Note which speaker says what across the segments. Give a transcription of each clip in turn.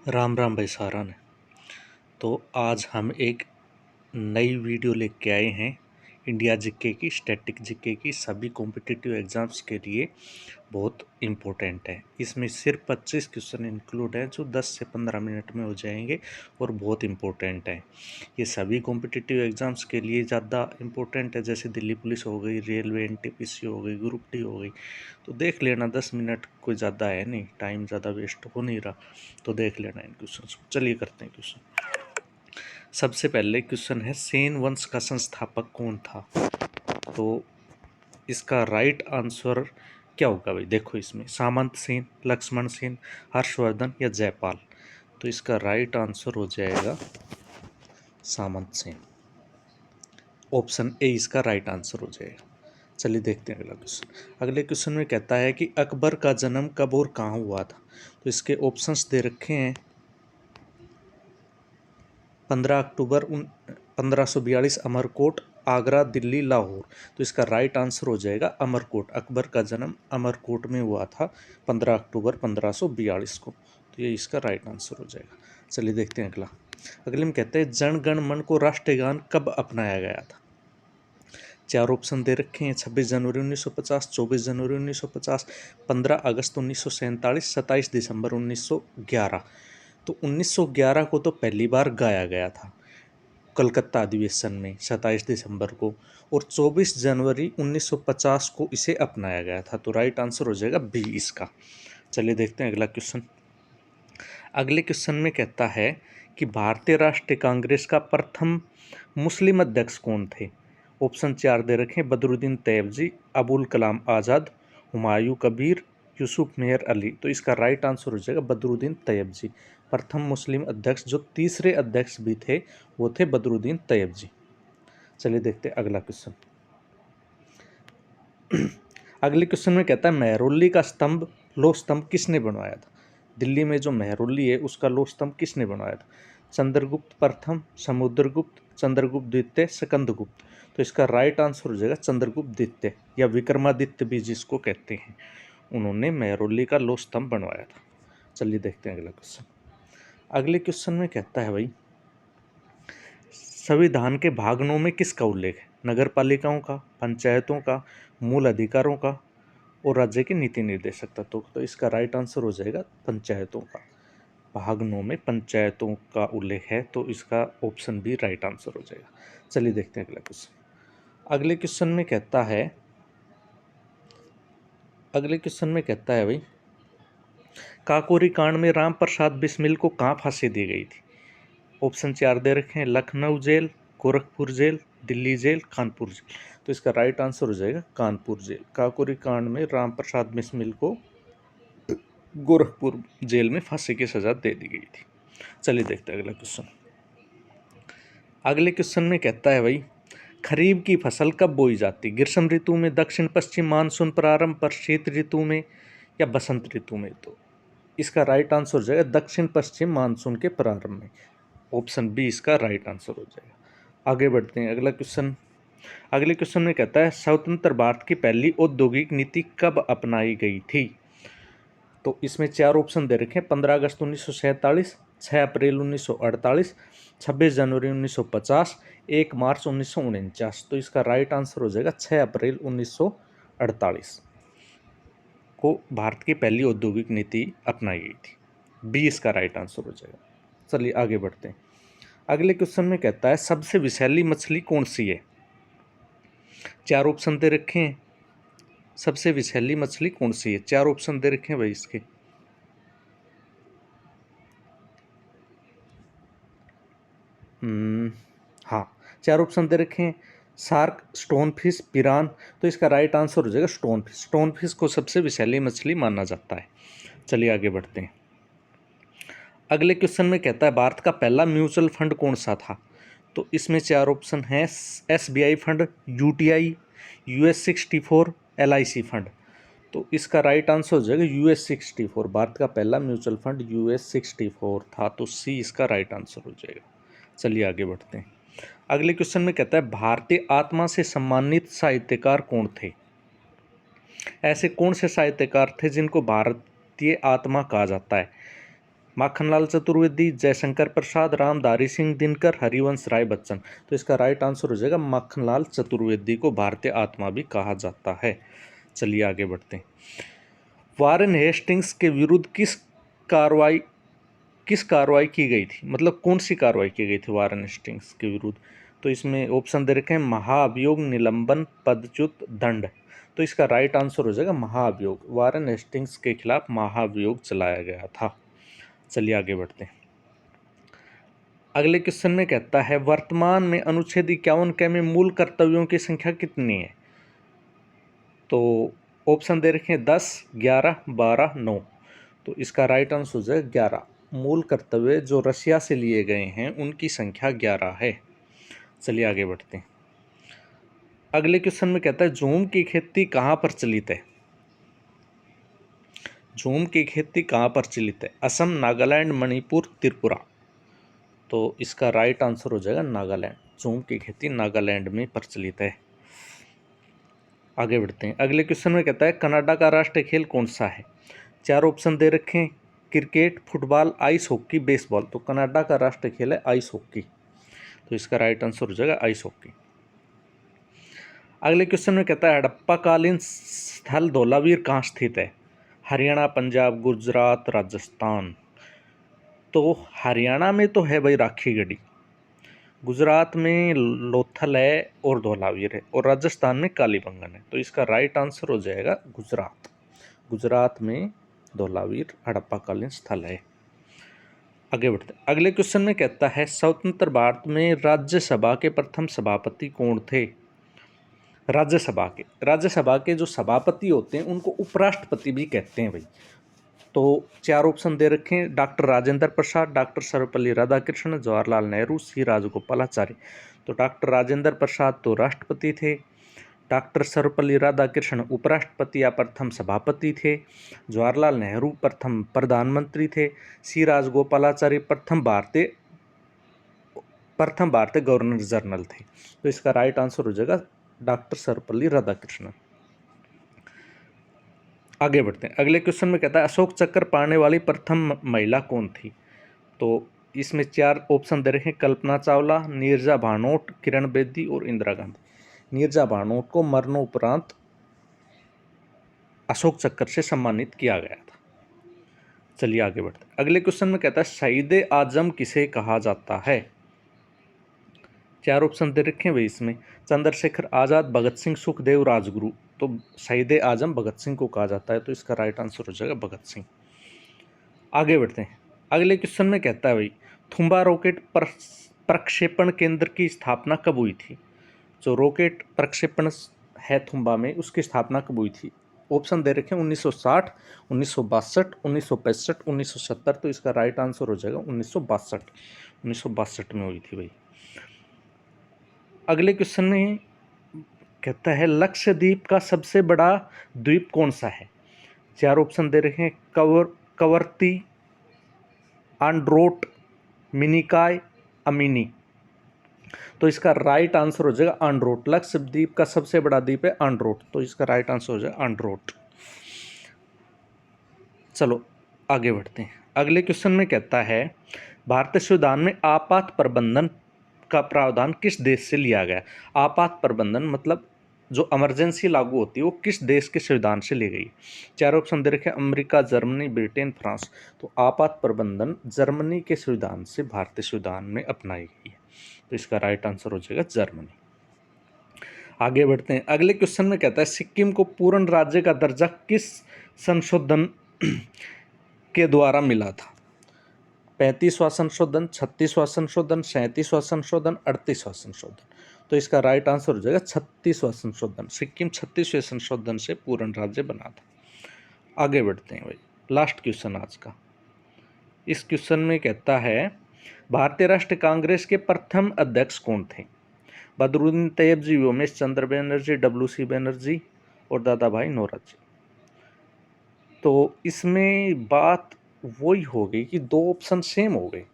Speaker 1: राम राम भाई सारा ने। तो आज हम एक नई वीडियो लेके आए हैं इंडिया जीके की, स्टैटिक जीके की, सभी कॉम्पिटिटिव एग्जाम्स के लिए बहुत इम्पोर्टेंट है। इसमें सिर्फ 25 क्वेश्चन इंक्लूड हैं जो 10 से 15 मिनट में हो जाएंगे और बहुत इम्पोर्टेंट हैं। ये सभी कॉम्पिटिटिव एग्जाम्स के लिए ज़्यादा इम्पोर्टेंट है, जैसे दिल्ली पुलिस हो गई, रेलवे, एनटीपीसी हो गई, ग्रुप डी हो गई। तो देख लेना, 10 मिनट कोई ज़्यादा है नहीं, टाइम ज़्यादा वेस्ट हो नहीं रहा, तो देख लेना इन क्वेश्चन को। चलिए करते हैं क्वेश्चन। सबसे पहले क्वेश्चन है, सेन वंश का संस्थापक कौन था? तो इसका राइट आंसर क्या होगा भाई? देखो, इसमें सामंत सेन, लक्ष्मण सेन, हर्षवर्धन या जयपाल। तो इसका राइट आंसर हो जाएगा सामंत सेन। ऑप्शन ए इसका राइट आंसर हो जाएगा। चलिए देखते हैं अगला क्वेश्चन। अगले क्वेश्चन में कहता है कि अकबर का जन्म कब और कहाँ हुआ था? तो इसके ऑप्शंस दे रखे हैं। 15 अक्टूबर 1542 अमरकोट, आगरा, दिल्ली, लाहौर। तो इसका राइट आंसर हो जाएगा अमरकोट। अकबर का जन्म अमरकोट में हुआ था 15 अक्टूबर 1542 को। तो ये इसका राइट आंसर हो जाएगा। चलिए देखते हैं अगला। अगले में कहते हैं, जन गण मन को राष्ट्रीय गान कब अपनाया गया था? चार ऑप्शन दे रखे हैं। 26 जनवरी 1950, 24 जनवरी 1950, 15 अगस्त 1947, 27 दिसंबर 1911। तो 1911 को तो पहली बार गाया गया था कलकत्ता अधिवेशन में 27 दिसंबर को, और 24 जनवरी 1950 को इसे अपनाया गया था। तो राइट आंसर हो जाएगा बी इसका। चलिए देखते हैं अगला क्वेश्चन। अगले क्वेश्चन में कहता है कि भारतीय राष्ट्रीय कांग्रेस का प्रथम मुस्लिम अध्यक्ष कौन थे? ऑप्शन चार दे रखे हैं। बदरुद्दीन तैयबजी, अबुल कलाम आज़ाद, हुमायूं कबीर, यूसुफ मेहर अली। तो इसका राइट आंसर हो जाएगा बदरुद्दीन तैयबजी। प्रथम मुस्लिम अध्यक्ष, जो तीसरे अध्यक्ष भी थे, वो थे बदरुद्दीन तैयबजी। चलिए देखते हैं अगला क्वेश्चन। अगले क्वेश्चन में कहता है, मेहरौली का स्तंभ, लोह स्तंभ किसने बनवाया था? दिल्ली में जो मेहरौली है उसका लोह स्तंभ किसने बनवाया था? चंद्रगुप्त प्रथम, समुद्रगुप्त, चंद्रगुप्त द्वितीय, स्कंदगुप्त। तो इसका राइट आंसर हो जाएगा चंद्रगुप्त द्वितीय, या विक्रमादित्य भी जिसको कहते हैं। उन्होंने मेहरौली का लोह स्तंभ बनवाया था। चलिए देखते हैं अगला क्वेश्चन। अगले क्वेश्चन में कहता है भाई, संविधान के भाग 9 में किसका उल्लेख है? नगर पालिकाओं का, पंचायतों का, मूल अधिकारों का, और राज्य के नीति निर्देशक तत्वों का। तो इसका राइट आंसर हो जाएगा पंचायतों का। भाग 9 में पंचायतों का उल्लेख है, तो इसका ऑप्शन बी राइट आंसर हो जाएगा। चलिए देखते हैं अगला क्वेश्चन। अगले क्वेश्चन में कहता है भाई, काकोरी कांड में राम प्रसाद बिस्मिल को कहाँ फांसी दी गई थी? ऑप्शन चार दे रखे हैं। Lucknow jail, Gorakhpur jail, Delhi jail, Kanpur jail. तो इसका राइट आंसर हो जाएगा कानपुर जेल। काकोरी कांड में राम प्रसाद बिस्मिल को गोरखपुर जेल में फांसी की सजा दे दी गई थी। चलिए देखते हैं अगला क्वेश्चन। अगले क्वेश्चन में कहता है भाई, खरीफ की फसल कब बोई जाती? ग्रीष्म ऋतु में, दक्षिण पश्चिम मानसून प्रारंभ पर, शीत ऋतु में, या बसंत ऋतु में? तो इसका राइट आंसर हो जाएगा दक्षिण पश्चिम मानसून के प्रारंभ में। ऑप्शन बी इसका राइट आंसर हो जाएगा। आगे बढ़ते हैं अगला क्वेश्चन। अगले क्वेश्चन में कहता है, स्वतंत्र भारत की पहली औद्योगिक नीति कब अपनाई गई थी? तो इसमें चार ऑप्शन दे रखे हैं। 15 अगस्त 1947, 6 अप्रैल 1948, 26 जनवरी 1950, 1 मार्च 1949। तो इसका राइट आंसर हो जाएगा 6 अप्रैल 1948 को भारत की पहली औद्योगिक नीति अपनाई गई थी। बी इसका राइट आंसर हो जाएगा। चलिए आगे बढ़ते हैं। अगले क्वेश्चन में कहता है, सबसे विषैली मछली कौन सी है? चार ऑप्शन दे रखे हैं। सबसे विषैली मछली कौन सी है? चार ऑप्शन दे रखे हैं भाई इसके। हाँ, चार ऑप्शन दे रखे हैं। शार्क, स्टोन फिश, पिरान। तो इसका राइट आंसर हो जाएगा स्टोन फिश। स्टोन फिश को सबसे विषैली मछली माना जाता है। चलिए आगे बढ़ते हैं। अगले क्वेश्चन में कहता है, भारत का पहला म्यूचुअल फंड कौन सा था? तो इसमें चार ऑप्शन हैं। SBI fund, UTI, US64, LIC fund. तो इसका राइट आंसर हो जाएगा US64। भारत का पहला म्यूचुअल फंड US64 था, तो सी इसका राइट आंसर हो जाएगा। चलिए आगे बढ़ते हैं। अगले क्वेश्चन में कहता है, भारतीय आत्मा से सम्मानित साहित्यकार कौन थे? ऐसे कौन से साहित्यकार थे जिनको भारतीय आत्मा कहा जाता है? माखनलाल चतुर्वेदी, जयशंकर प्रसाद, रामधारी सिंह दिनकर, हरिवंश राय बच्चन। तो इसका राइट आंसर हो जाएगा माखनलाल चतुर्वेदी को भारतीय आत्मा भी कहा जाता है। चलिए आगे बढ़ते हैं। वारेन हेस्टिंग्स के विरुद्ध किस कार्रवाई की गई थी, मतलब कौन सी कार्रवाई की गई थी वारेन हेस्टिंग्स के विरुद्ध? तो इसमें ऑप्शन दे रखे हैं महाअभियोग, निलंबन, पदच्युत, दंड। तो इसका राइट आंसर हो जाएगा महाअभियोग। वारेन हेस्टिंग्स के खिलाफ महाअभियोग चलाया गया था। चलिए आगे बढ़ते हैं। अगले क्वेश्चन में कहता है वर्तमान में अनुच्छेद 51 के में मूल कर्तव्यों की संख्या कितनी है? तो ऑप्शन दे रखे हैं 10, 11, 12, 9। तो इसका राइट आंसर हो जाएगा 11। मूल कर्तव्य जो रशिया से लिए गए हैं उनकी संख्या 11 है। चलिए आगे बढ़ते हैं। अगले क्वेश्चन में कहता है जूम की खेती कहाँ प्रचलित है? जूम की खेती कहाँ प्रचलित है? असम, नागालैंड, मणिपुर, त्रिपुरा। तो इसका राइट आंसर हो जाएगा नागालैंड। जूम की खेती नागालैंड में प्रचलित है। आगे बढ़ते हैं। अगले क्वेश्चन में कहता है कनाडा का राष्ट्रीय खेल कौन सा है? 4 ऑप्शन दे रखे हैं, cricket, football, ice hockey, baseball. तो कनाडा का राष्ट्रीय खेल है आइस हॉकी। तो इसका राइट आंसर हो जाएगा आइस हॉकी। अगले क्वेश्चन में कहता है हड़प्पाकालीन स्थल धौलावीर कहाँ स्थित है? हरियाणा, पंजाब, गुजरात, राजस्थान। तो हरियाणा में तो है भाई राखी गढ़ी, गुजरात में लोथल है और धौलावीर है, और राजस्थान में कालीबंगन है। तो इसका राइट आंसर हो जाएगा गुजरात। गुजरात में धौलावीर हड़प्पाकालीन स्थल है। आगे बढ़ते अगले क्वेश्चन में कहता है स्वतंत्र भारत में राज्यसभा के प्रथम सभापति कौन थे? राज्यसभा के जो सभापति होते हैं उनको उपराष्ट्रपति भी कहते हैं भाई। तो 4 ऑप्शन दे रखे हैं, डॉक्टर राजेंद्र प्रसाद, डॉक्टर सर्वपल्ली राधाकृष्णन, जवाहरलाल नेहरू, सी राजगोपालाचारी। तो डॉक्टर राजेंद्र प्रसाद तो राष्ट्रपति थे, डॉक्टर सर्वपल्ली राधाकृष्णन उपराष्ट्रपति या प्रथम सभापति थे, जवाहरलाल नेहरू प्रथम प्रधानमंत्री थे, सी राजगोपालाचारी प्रथम भारतीय गवर्नर जनरल थे। तो इसका राइट आंसर हो जाएगा डॉक्टर सर्वपल्ली राधाकृष्णन। आगे बढ़ते हैं। अगले क्वेश्चन में कहता है अशोक चक्र पाने वाली प्रथम महिला कौन थी? तो इसमें 4 ऑप्शन दे रहे हैं, कल्पना चावला, नीरजा भानोट, किरण बेदी और इंदिरा गांधी। नीरजा भानोट को मरणोपरांत अशोक चक्र से सम्मानित किया गया था। चलिए आगे बढ़ते हैं। अगले क्वेश्चन में कहता है शहीद आजम किसे कहा जाता है? 4 ऑप्शन दे रखे हैं भाई इसमें, चंद्रशेखर आजाद, भगत सिंह, सुखदेव, राजगुरु। तो शहीद आजम भगत सिंह को कहा जाता है। तो इसका राइट आंसर हो जाएगा भगत सिंह। आगे बढ़ते हैं। अगले क्वेश्चन में कहता है भाई थुम्बा रॉकेट प्रक्षेपण केंद्र की स्थापना कब हुई थी? जो रॉकेट प्रक्षेपण है थुम्बा में उसकी स्थापना कब हुई थी? ऑप्शन दे रखे हैं 1960, 1962, 1965, 1970। तो इसका राइट आंसर हो जाएगा 1962। 1962 में हुई थी भाई। अगले क्वेश्चन में कहता है लक्षद्वीप का सबसे बड़ा द्वीप कौन सा है? 4 ऑप्शन दे रहे हैं, कवरती, आंड्रोट, मिनिकॉय, अमिनी। तो इसका राइट आंसर हो जाएगा आंड्रोट। लक्षद्वीप का सबसे बड़ा द्वीप है आंड्रोट। तो इसका राइट आंसर हो जाएगा आंड्रोट। चलो आगे बढ़ते हैं। अगले क्वेश्चन में कहता है भारतीय संविधान में आपात प्रबंधन का प्रावधान किस देश से लिया गया? आपात प्रबंधन मतलब जो इमरजेंसी लागू होती है वो किस देश के संविधान से ली गई? 4 ऑप्शन दे रखे हैं, अमेरिका, जर्मनी, ब्रिटेन, फ्रांस। तो आपात प्रबंधन जर्मनी के संविधान से भारतीय संविधान में अपनाई गई है। तो इसका राइट आंसर हो जाएगा जर्मनी। आगे बढ़ते हैं। अगले क्वेश्चन में कहता है सिक्किम को पूर्ण राज्य का दर्जा किस संशोधन के द्वारा मिला था? 35वां संशोधन, 36वां संशोधन, 37वां संशोधन, 38वां संशोधन। तो इसका राइट आंसर हो जाएगा 36वां संशोधन। सिक्किम 36वें संशोधन से पूर्ण राज्य बना था। आगे बढ़ते हैं भाई, लास्ट क्वेश्चन आज का। इस क्वेश्चन में कहता है भारतीय राष्ट्रीय कांग्रेस के प्रथम अध्यक्ष कौन थे? बदरुद्दीन तैयब जी, उमेश चंद्र बनर्जी, WC बनर्जी और दादा भाई नौरोजी। तो इसमें बात वही हो गई कि 2 ऑप्शन सेम हो गए,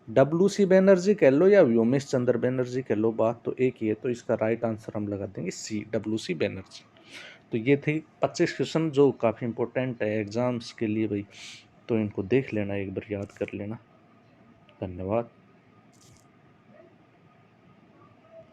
Speaker 1: WC बनर्जी कह लो या व्योमेश चंद्र बनर्जी कह लो, बात तो एक ही है। तो इसका राइट आंसर हम लगा देंगे C, WC बनर्जी। तो ये थे 25 क्वेश्चन जो काफ़ी इंपॉर्टेंट है एग्जाम्स के लिए भाई। तो इनको देख लेना, एक बार याद कर लेना। धन्यवाद।